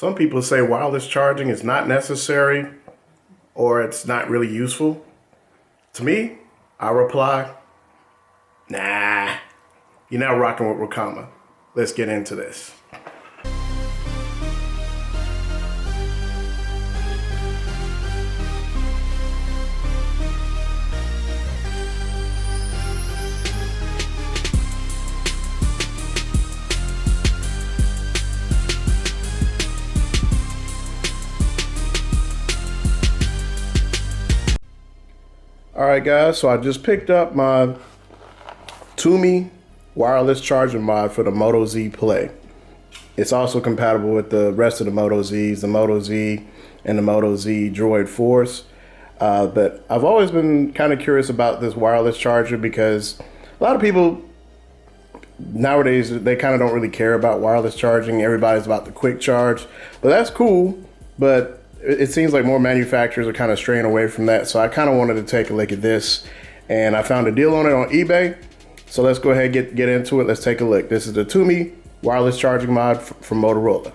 Some people say wireless charging is not necessary or it's not really useful. To me, I reply, nah, you're not rocking with Rakama. Let's get into this. All right, guys, so I just picked up my Tumi Wireless charging mod for the Moto Z Play. It's also compatible with the rest of the Moto Zs, the Moto Z and the Moto Z Droid Force. But I've always been kind of curious about this wireless charger because a lot of people nowadays, they kind of don't really care about wireless charging. Everybody's about the quick charge, but that's cool. But it seems like more manufacturers are kind of straying away from that. So I kind of wanted to take a look at this, and I found a deal on it on eBay. So let's go ahead and get into it. Let's take a look. This is the Tumi wireless charging mod from Motorola.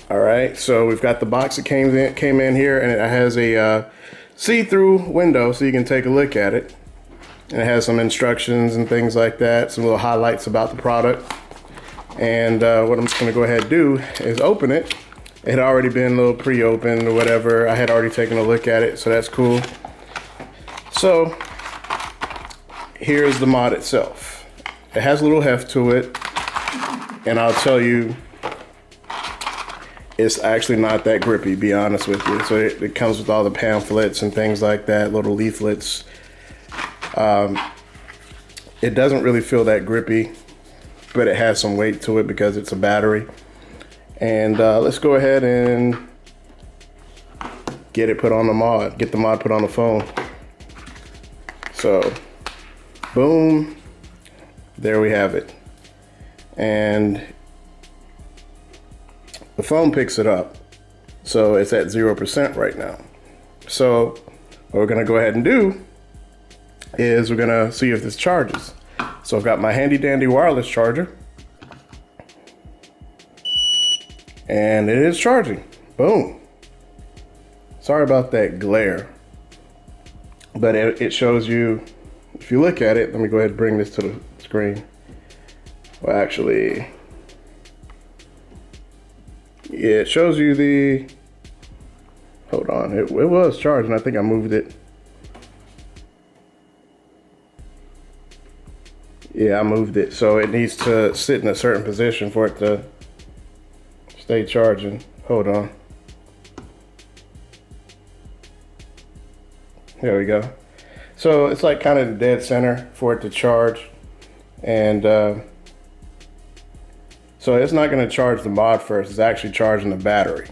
All right, so we've got the box that came in here, and it has a see-through window so you can take a look at it. And it has some instructions and things like that, some little highlights about the product. And what I'm just gonna go ahead and do is open it. It had already been a little pre-opened or whatever. I had already taken a look at it, so that's cool. So here's the mod itself. It has a little heft to it, and I'll tell you, it's actually not that grippy, be honest with you. So it comes with all the pamphlets and things like that, little leaflets. It doesn't really feel that grippy, but it has some weight to it because it's a battery. And let's go ahead and get it put on the mod, get the mod put on the phone. So, boom, there we have it. And the phone picks it up. So it's at 0% right now. So what we're gonna go ahead and do is we're gonna see if this charges. So I've got my handy dandy wireless charger. And it is charging. Boom. Sorry about that glare. But it shows you, if you look at it, let me go ahead and bring this to the screen. Well, actually, yeah, it shows you the, hold on, it was charging. I think I moved it. Yeah, I moved it. So it needs to sit in a certain position for it to stay charging. Hold on. There we go. So it's like kind of the dead center for it to charge. And so it's not going to charge the mod first. It's actually charging the battery.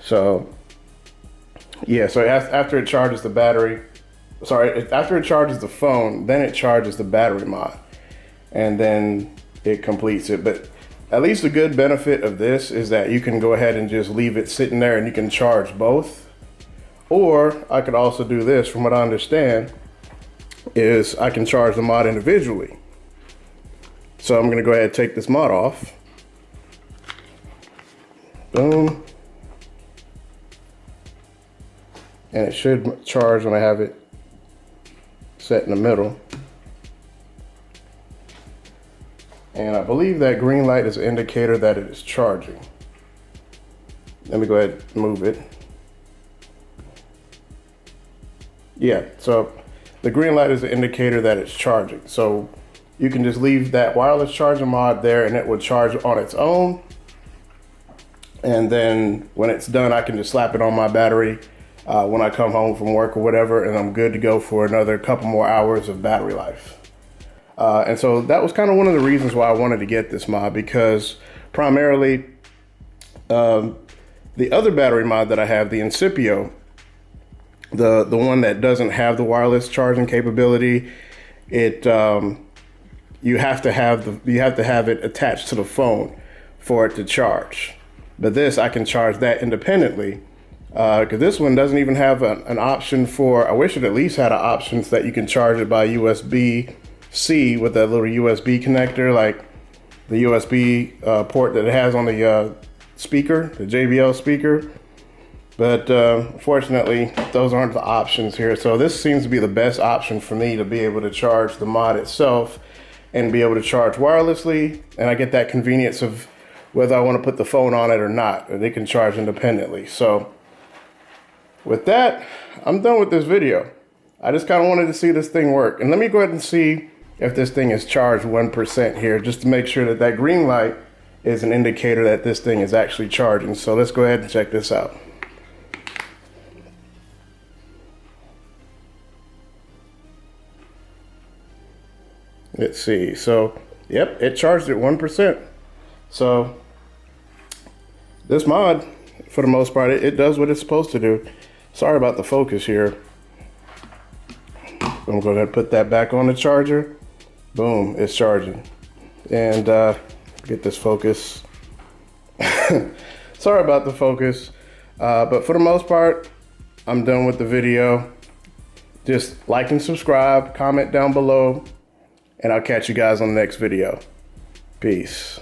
So yeah, so after it charges the battery, after it charges the phone, then it charges the battery mod. And then it completes it. But at least the good benefit of this is that you can go ahead and just leave it sitting there and you can charge both. Or I could also do this, from what I understand, is I can charge the mod individually. So I'm gonna go ahead and take this mod off. Boom. And it should charge when I have it set in the middle. And I believe that green light is an indicator that it is charging. Let me go ahead and move it. Yeah, so the green light is an indicator that it's charging. So you can just leave that wireless charging mod there and it will charge on its own. And then when it's done, I can just slap it on my battery when I come home from work or whatever, and I'm good to go for another couple more hours of battery life. And so that was kind of one of the reasons why I wanted to get this mod, because primarily the other battery mod that I have, the Incipio, the one that doesn't have the wireless charging capability, it you have to have it attached to the phone for it to charge. But this, I can charge that independently, because this one doesn't even have an option for, I wish it at least had an option so that you can charge it by USB-C with that little USB connector, like the USB port that it has on the speaker, the JBL speaker. But unfortunately, those aren't the options here. So this seems to be the best option for me to be able to charge the mod itself and be able to charge wirelessly. And I get that convenience of whether I want to put the phone on it or not, and it can charge independently. So with that, I'm done with this video. I just kind of wanted to see this thing work. And let me go ahead and see if this thing is charged 1% here, just to make sure that that green light is an indicator that this thing is actually charging. So let's go ahead and check this out. Let's see. So, yep, it charged at 1%. So this mod, for the most part, it does what it's supposed to do. Sorry about the focus here. I'm going to put that back on the charger. Boom, it's charging. And get this focus. Sorry about the focus. But for the most part, I'm done with the video. Just like and subscribe, comment down below, and I'll catch you guys on the next video. Peace.